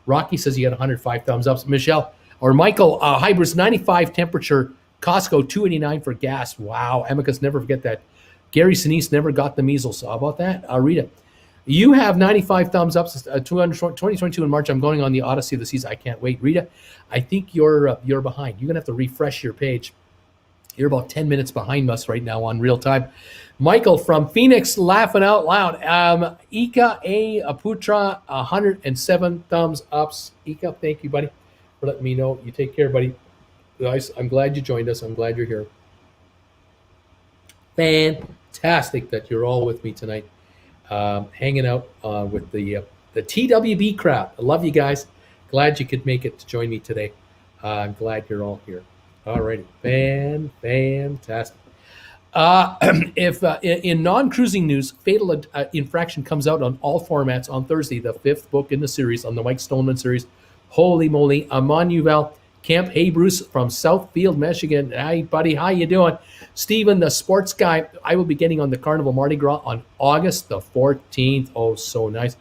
Rocky says you got 105 thumbs ups. Michelle or Michael, Hybrids 95 temperature, Costco 289 for gas. Wow, Amicus, never forget that. Gary Sinise never got the measles. How about that? Rita, you have 95 thumbs ups. 2022 in March. I'm going on the Odyssey of the Seas. I can't wait. Rita, I think you're behind. You're gonna have to refresh your page. You're about 10 minutes behind us right now on real time. Michael from Phoenix, laughing out loud. Ika A. Aputra, 107 thumbs ups. Ika, thank you, buddy, for letting me know. You take care, buddy. Guys, I'm glad you joined us. I'm glad you're here. Fantastic that you're all with me tonight, hanging out with the TWB crowd. I love you guys. Glad you could make it to join me today. I'm glad you're all here. Alrighty, fantastic. If in non-cruising news, Fatal Infraction comes out on all formats on Thursday, the 5th book in the series, on the Mike Stoneman series. Holy moly, Amon Uval, Camp. Hey, Bruce from Southfield, Michigan. Hi, buddy. How you doing? Steven, the sports guy. I will be getting on the Carnival Mardi Gras on August the 14th. Oh, so nice.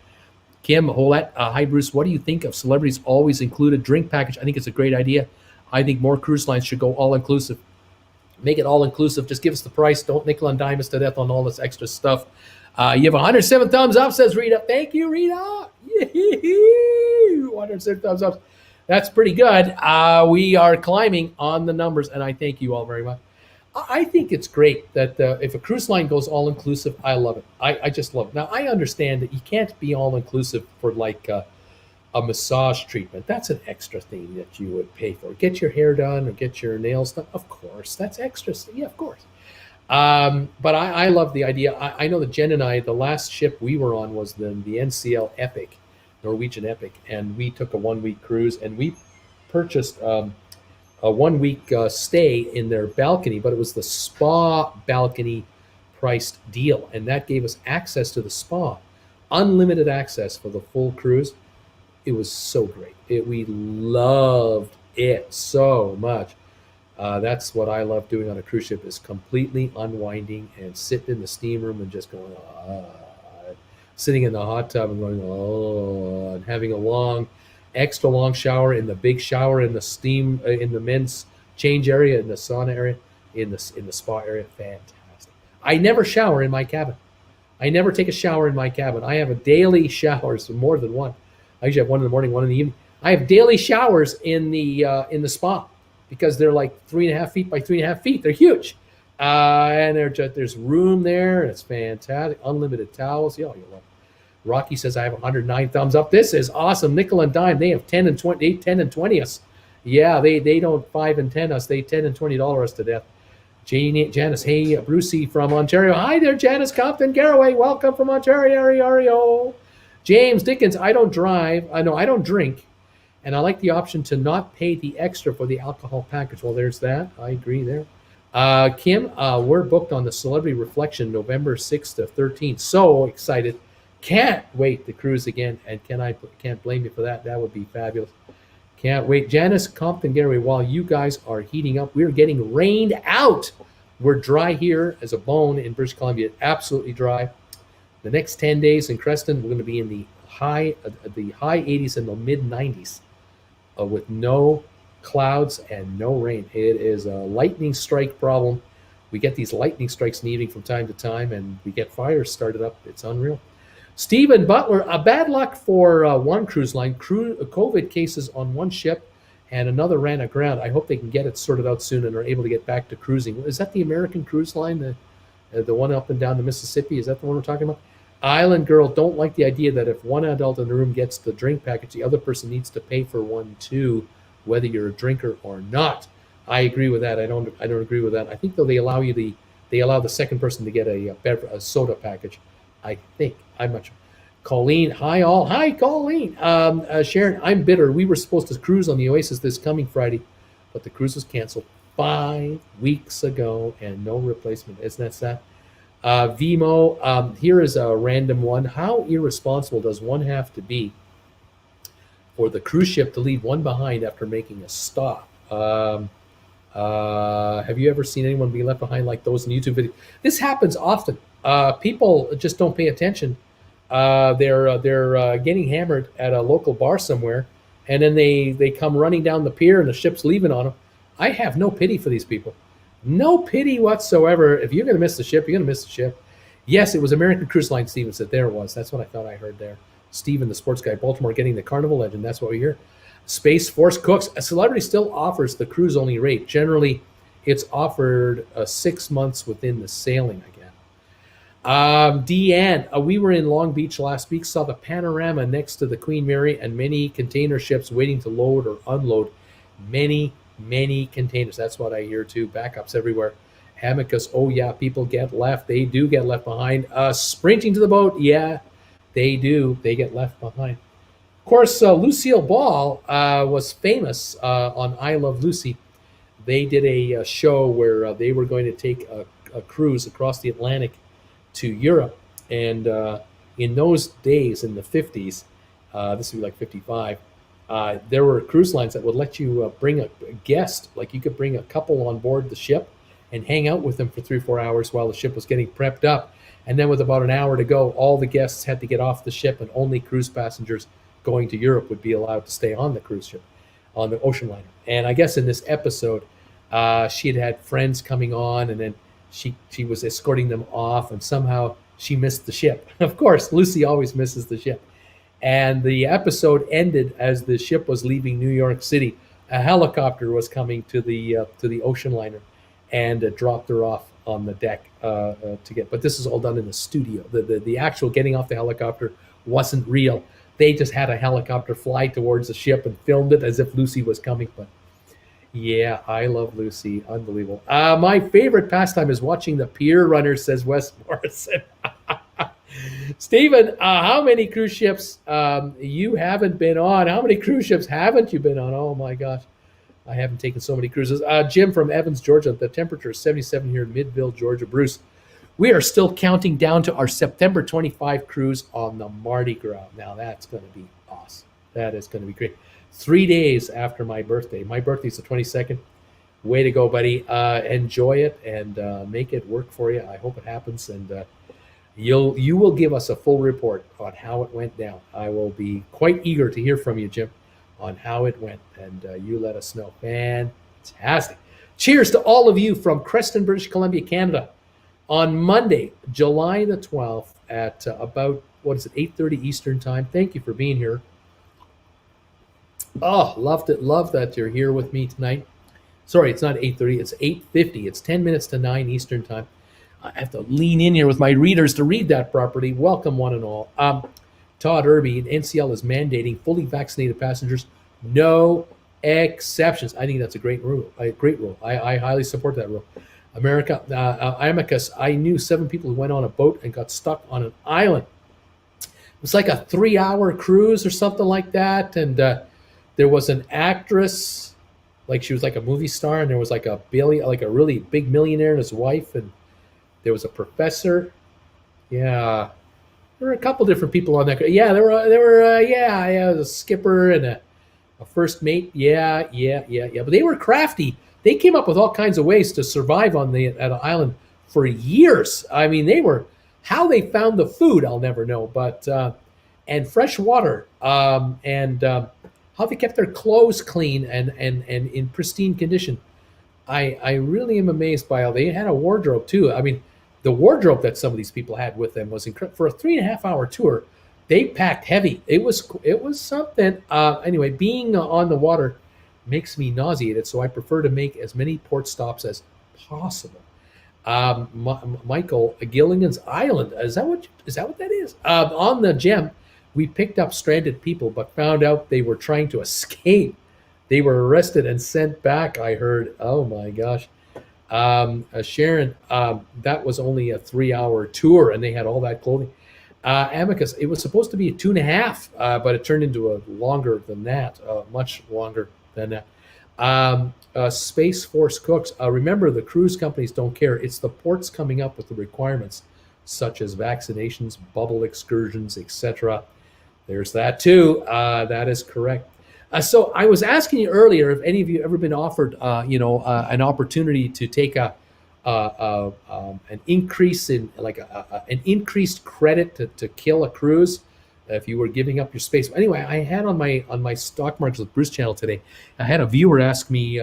Kim Holette. Hi, Bruce. What do you think of celebrities always include a drink package? I think it's a great idea. I think more cruise lines should go all-inclusive. Make it all-inclusive. Just give us the price. Don't nickel and dime us to death on all this extra stuff. You have 107 thumbs up, says Rita. Thank you, Rita. 107 thumbs up. That's pretty good. We are climbing on the numbers, and I thank you all very much. I think it's great that if a cruise line goes all-inclusive, I love it. I just love it. Now, I understand that you can't be all-inclusive for like a massage treatment. That's an extra thing that you would pay for. Get your hair done or get your nails done. Of course, that's extra. Yeah, of course. But I love the idea. I know that Jen and I, the last ship we were on was the NCL Epic, Norwegian Epic, and we took a 1-week cruise, and we purchased a 1 week stay in their balcony, but it was the spa balcony priced deal, and that gave us access to the spa, unlimited access for the full cruise. It was so great. We loved it so much. That's what I love doing on a cruise ship, is completely unwinding and sitting in the steam room and just going, sitting in the hot tub and going, and having a extra long shower in the big shower in the steam, in the men's change area, in the sauna area, in the spa area. Fantastic. I never shower in my cabin. I never take a shower in my cabin. I have a daily showers, more than one. I usually have one in the morning, one in the evening. I have daily showers in the spa because they're like 3.5 feet by 3.5 feet. They're huge, and there's room there. It's fantastic. Unlimited towels. Yeah, you love it. Rocky says I have 109 thumbs up. This is awesome. Nickel and dime. They have 10 and 20. 10 and 20 us. Yeah, they don't 5 and 10 us. They 10 and $20 us to death. Janice, hey, Brucey from Ontario. Hi there, Janice Compton Garraway. Welcome from Ontario. James Dickens, I don't drive. I don't drink. And I like the option to not pay the extra for the alcohol package. Well, there's that. I agree there. Kim, we're booked on the Celebrity Reflection November 6th to 13th. So excited. Can't wait to cruise again. And can't blame you for that. That would be fabulous. Can't wait. Janice Compton Garraway, while you guys are heating up, we're getting rained out. We're dry here as a bone in British Columbia. Absolutely dry. The next 10 days in Creston, we're going to be in the high 80s and the mid 90s with no clouds and no rain. It is a lightning strike problem. We get these lightning strikes in the evening from time to time, and we get fires started up. It's unreal. Stephen Butler, a bad luck for one cruise line. COVID cases on one ship, and another ran aground. I hope they can get it sorted out soon and are able to get back to cruising. Is that the American Cruise Line, the one up and down the Mississippi? Is that the one we're talking about? Island Girl, don't like the idea that if one adult in the room gets the drink package, the other person needs to pay for one too, whether you're a drinker or not. I agree with that. I don't agree with that. I think though they allow the second person to get a soda package. I think. I'm not sure. Colleen, hi all. Hi, Colleen. Sharon, I'm bitter. We were supposed to cruise on the Oasis this coming Friday, but the cruise was canceled 5 weeks ago and no replacement. Isn't that sad? Vimo, here is a random one. How irresponsible does one have to be for the cruise ship to leave one behind after making a stop? Have you ever seen anyone be left behind like those in YouTube videos? This happens often. People just don't pay attention. They're getting hammered at a local bar somewhere, and then they come running down the pier and the ship's leaving on them. I have no pity for these people. No pity whatsoever. If you're going to miss the ship, you're going to miss the ship. Yes, it was American Cruise Line, Steven said. There it was. That's what I thought I heard there. Steven, the sports guy, Baltimore, getting the Carnival Legend. That's what we hear. SpaceForceCooks. A Celebrity still offers the cruise-only rate. Generally, it's offered 6 months within the sailing again. Deanne, we were in Long Beach last week, saw the panorama next to the Queen Mary and many container ships waiting to load or unload. Many containers. That's what I hear too. Backups everywhere. Amicus, oh yeah, people get left. They do get left behind. Sprinting to the boat, yeah, they do. They get left behind. Of course, Lucille Ball was famous on I Love Lucy. They did a show where they were going to take a cruise across the Atlantic to Europe. And in those days, in the 50s, this would be like 55, there were cruise lines that would let you bring a guest. Like you could bring a couple on board the ship and hang out with them for 3 or 4 hours while the ship was getting prepped up. And then with about an hour to go, all the guests had to get off the ship, and only cruise passengers going to Europe would be allowed to stay on the cruise ship, on the ocean liner. And I guess in this episode, she had friends coming on, and then she was escorting them off, and somehow she missed the ship. Of course, Lucy always misses the ship. And the episode ended as the ship was leaving New York City. A helicopter was coming to the ocean liner and dropped her off on the deck to get. But this is all done in the studio. The actual getting off the helicopter wasn't real. They just had a helicopter fly towards the ship and filmed it as if Lucy was coming. But yeah, I love Lucy. Unbelievable. My favorite pastime is watching the pier runners, says Wes Morrison. Stephen, how many cruise ships you haven't been on? How many cruise ships haven't you been on? Oh my gosh, I haven't taken so many cruises. Jim from Evans, Georgia. The temperature is 77 here in Midville, Georgia. Bruce, we are still counting down to our September 25 cruise on the Mardi Gras. Now that's going to be awesome. That is going to be great. 3 days after my birthday. My birthday's the 22nd. Way to go, buddy. Enjoy it and make it work for you. I hope it happens, and you will give us a full report on how it went down. I will be quite eager to hear from you, Jim, on how it went, and you let us know. Fantastic. Cheers to all of you from Creston, British Columbia, Canada. On Monday, July the 12th at about, 8:30 Eastern time. Thank you for being here. Oh, loved it. Love that you're here with me tonight. Sorry, it's not 8:30. It's 8:50. It's 10 minutes to 9 Eastern time. I have to lean in here with my readers to read that properly. Welcome, one and all. Todd Irby, NCL is mandating fully vaccinated passengers, no exceptions. I think that's a great rule. I highly support that rule. America, Amicus, I knew 7 people who went on a boat and got stuck on an island. It was like a 3-hour cruise or something like that. And there was an actress, like she was like a movie star, and there was like a really big millionaire and his wife, and there was a professor. Yeah, there were a couple different people on that. Yeah, there were a skipper and a first mate. Yeah. But they were crafty. They came up with all kinds of ways to survive at an island for years. I mean, how they found the food, I'll never know. But and fresh water, and how they kept their clothes clean and in pristine condition. I really am amazed by how they had a wardrobe too. I mean, the wardrobe that some of these people had with them was incredible. For a 3.5-hour tour, they packed heavy. It was something. Anyway, being on the water makes me nauseated, so I prefer to make as many port stops as possible. Michael, Gilligan's Island. Is that what that is? On the Gem, we picked up stranded people, but found out they were trying to escape. They were arrested and sent back, I heard. Oh my gosh. Sharon, that was only a 3-hour tour, and they had all that clothing. Amicus, it was supposed to be a 2.5, but it turned into a longer than that, much longer than that. SpaceForceCooks, remember the cruise companies don't care. It's the ports coming up with the requirements, such as vaccinations, bubble excursions, etc. There's that too. That is correct. So I was asking you earlier if any of you ever been offered, an opportunity to take an increase in an increased credit to kill a cruise if you were giving up your space. Anyway, I had on my Stock Markets with Bruce channel today, I had a viewer ask me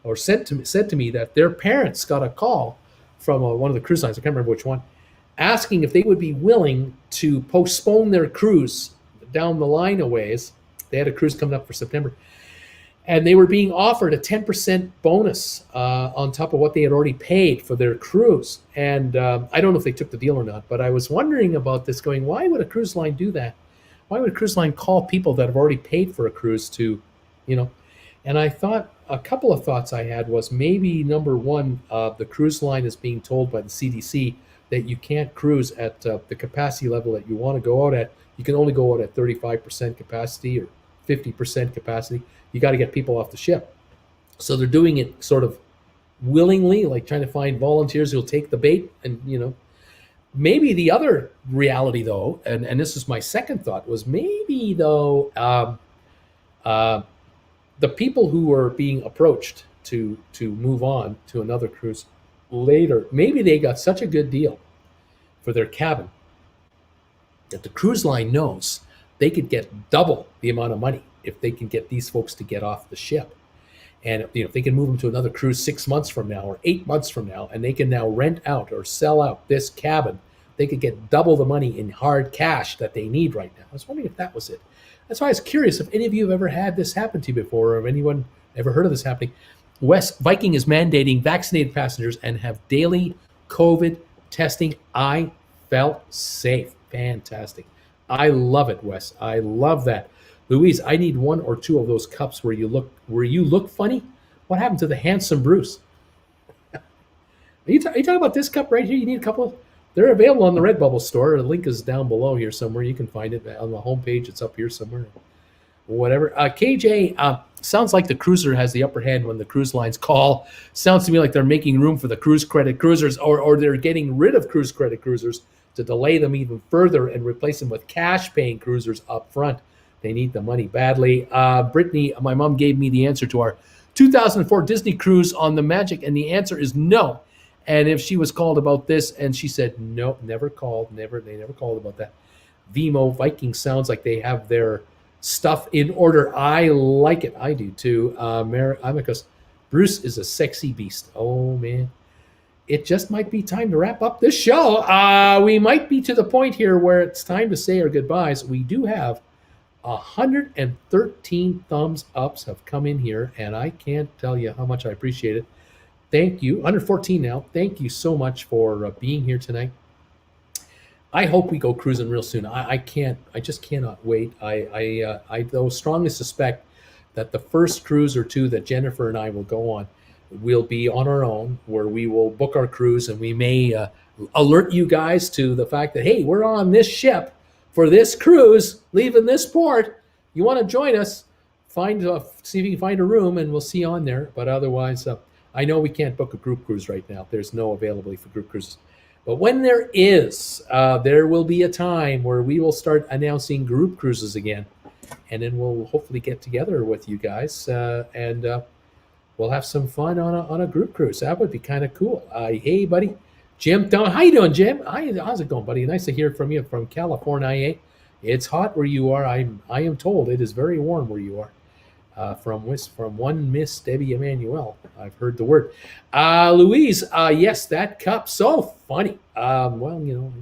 or said to me that their parents got a call from one of the cruise lines, I can't remember which one, asking if they would be willing to postpone their cruise down the line a ways. They had a cruise coming up for September, and they were being offered a 10% bonus on top of what they had already paid for their cruise. And I don't know if they took the deal or not, but I was wondering about this, going, why would a cruise line do that? Why would a cruise line call people that have already paid for a cruise to, And I thought, a couple of thoughts I had was, maybe number one, the cruise line is being told by the CDC that you can't cruise at the capacity level that you want to go out at. You can only go out at 35% capacity or 50% capacity. You got to get people off the ship. So they're doing it sort of willingly, like trying to find volunteers who'll take the bait. And, maybe the other reality, though, and this is my second thought, was maybe, though, the people who were being approached to move on to another cruise later, maybe they got such a good deal for their cabin that the cruise line knows they could get double the amount of money if they can get these folks to get off the ship. And if they can move them to another cruise 6 months from now or 8 months from now, and they can now rent out or sell out this cabin, they could get double the money in hard cash that they need right now. I was wondering if that was it. That's why I was curious if any of you have ever had this happen to you before, or if anyone ever heard of this happening. West Viking is mandating vaccinated passengers and have daily COVID testing. I felt safe. Fantastic. I love it, Wes. I love that. Louise, I need 1 or 2 of those cups where you look funny. What happened to the handsome Bruce? Are you talking about this cup right here? You need a couple. They're available on the RedBubble Store. The link is down below here somewhere. You can find it on the homepage. It's up here somewhere. Whatever. KJ, sounds like the cruiser has the upper hand when the cruise lines call. Sounds to me like they're making room for the cruise credit cruisers, or they're getting rid of cruise credit cruisers to delay them even further and replace them with cash-paying cruisers up front. They need the money badly. Brittany, my mom gave me the answer to our 2004 Disney cruise on the Magic, and the answer is no. And if she was called about this, and she said no, never called, they never called about that. Vimo Viking sounds like they have their stuff in order. I like it. I do too. Amicus, Bruce is a sexy beast. Oh man, it just might be time to wrap up this show. We might be to the point here where it's time to say our goodbyes. We do have 113 thumbs ups have come in here, and I can't tell you how much I appreciate it. Thank you. 114 now. Thank you so much for being here tonight. I hope we go cruising real soon. I just cannot wait. I though strongly suspect that the first cruise or two that Jennifer and I will go on will be on our own, where we will book our cruise, and we may alert you guys to the fact that, hey, we're on this ship for this cruise, leaving this port. You want to join us? See if you can find a room, and we'll see you on there. But otherwise, I know we can't book a group cruise right now. There's no availability for group cruises. But when there is, there will be a time where we will start announcing group cruises again. And then we'll hopefully get together with you guys, and we'll have some fun on a group cruise. That would be kind of cool. Hey, buddy. Jim, how you doing, Jim? How's it going, buddy? Nice to hear from you from California. It's hot where you are. I am told it is very warm where you are. From one Miss Debbie Emanuel. I've heard the word. Louise, yes, that cup, so funny. Well,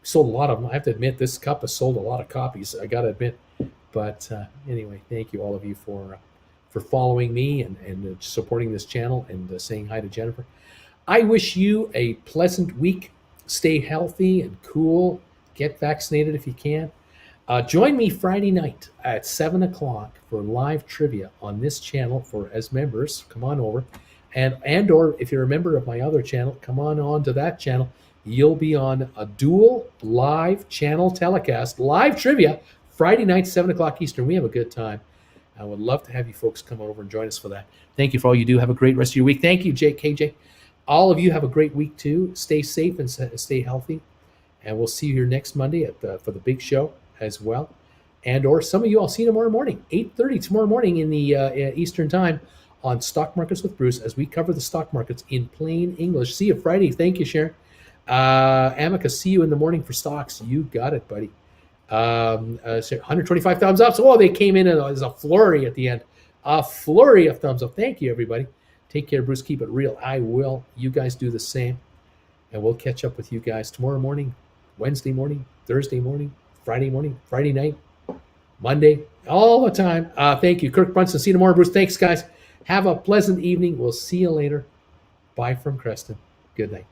sold a lot of them. I have to admit, this cup has sold a lot of copies, I got to admit. But anyway, thank you, all of you, for following me and supporting this channel and saying hi to Jennifer. I wish you a pleasant week. Stay healthy and cool. Get vaccinated if you can. Join me Friday night at 7 o'clock for live trivia on this channel as members. Come on over. And or if you're a member of my other channel, come on to that channel. You'll be on a dual live channel telecast, live trivia, Friday night, 7 o'clock Eastern. We have a good time. I would love to have you folks come over and join us for that. Thank you for all you do. Have a great rest of your week. Thank you, KJ. All of you have a great week too. Stay safe and stay healthy. And we'll see you here next Monday for the big show as well. And or some of you, I'll see you tomorrow morning, 8:30 tomorrow morning in the Eastern time on Stock Markets with Bruce, as we cover the stock markets in plain English. See you Friday. Thank you, Sharon. Amicus, see you in the morning for stocks. You got it, buddy. 125 thumbs up. So, they came in as a flurry at the end. A flurry of thumbs up. Thank you, everybody. Take care, Bruce. Keep it real. I will. You guys do the same. And we'll catch up with you guys tomorrow morning, Wednesday morning, Thursday morning, Friday morning, Friday night, Monday, all the time. Thank you. Kirk Brunson. See you tomorrow, Bruce. Thanks, guys. Have a pleasant evening. We'll see you later. Bye from Creston. Good night.